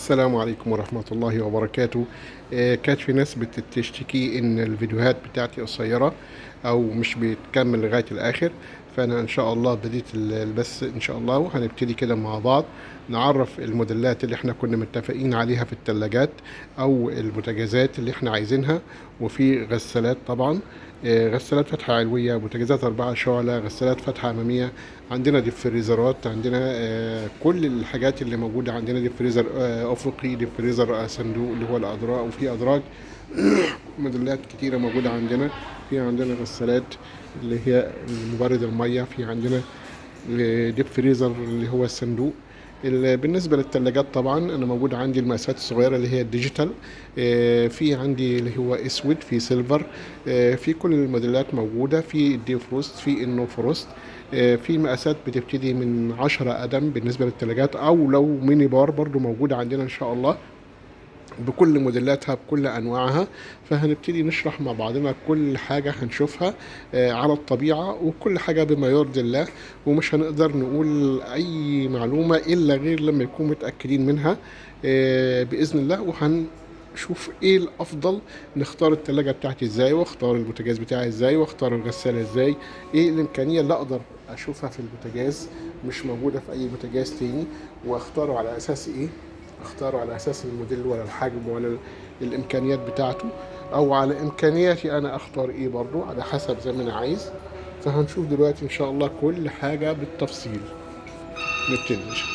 السلام عليكم ورحمة الله وبركاته. كانت في ناس بتشتكي إن الفيديوهات بتاعتي قصيرة أو مش بتكمل لغاية الآخر. فأنا إن شاء الله بديت البث إن شاء الله، وهنبتدي كده مع بعض نعرف الموديلات اللي احنا كنا متفقين عليها في الثلاجات أو البوتاجازات اللي احنا عايزينها. وفي غسالات طبعا، غسالات فتحة علوية، بوتاجازات 4 شعلة، غسالات فتحة أمامية. عندنا ديب فريزرات، عندنا كل الحاجات اللي موجودة عندنا. ديب فريزر أفقي، ديب فريزر صندوق اللي هو الأدراج، وفي أدراج موديلات كتيرة موجودة عندنا. في عندنا غسالات اللي هي مبرد المية، في عندنا ديب فريزر اللي هو الصندوق. بالنسبة للثلاجات طبعا أنا موجود عندي المقاسات الصغيرة اللي هي الديجيتال. في عندي اللي هو أسود، في سيلفر. في كل الموديلات موجودة، في الدي فروست، في النو فروست. في مقاسات بتبتدي من 10 قدم بالنسبة للثلاجات، أو لو ميني بار برضو موجودة عندنا إن شاء الله بكل موديلاتها بكل انواعها. فهنبتدي نشرح مع بعضنا كل حاجة هنشوفها على الطبيعة، وكل حاجة بما يرضي الله. ومش هنقدر نقول اي معلومة الا غير لما نكون متأكدين منها بإذن الله. وهنشوف ايه الافضل، نختار التلاجة بتاعتي ازاي، واختار البوتاجاز بتاعي ازاي، واختار الغسالة ازاي، ايه الامكانية اللي اقدر اشوفها في البوتاجاز مش موجودة في اي بوتاجاز تاني، واختاره على اساس ايه. اختاره على اساس الموديل ولا الحجم ولا الامكانيات بتاعته، او على امكانياتي انا اختار ايه برضو على حسب زي ما انا عايز. فهنشوف دلوقتي ان شاء الله كل حاجة بالتفصيل. نبتدي.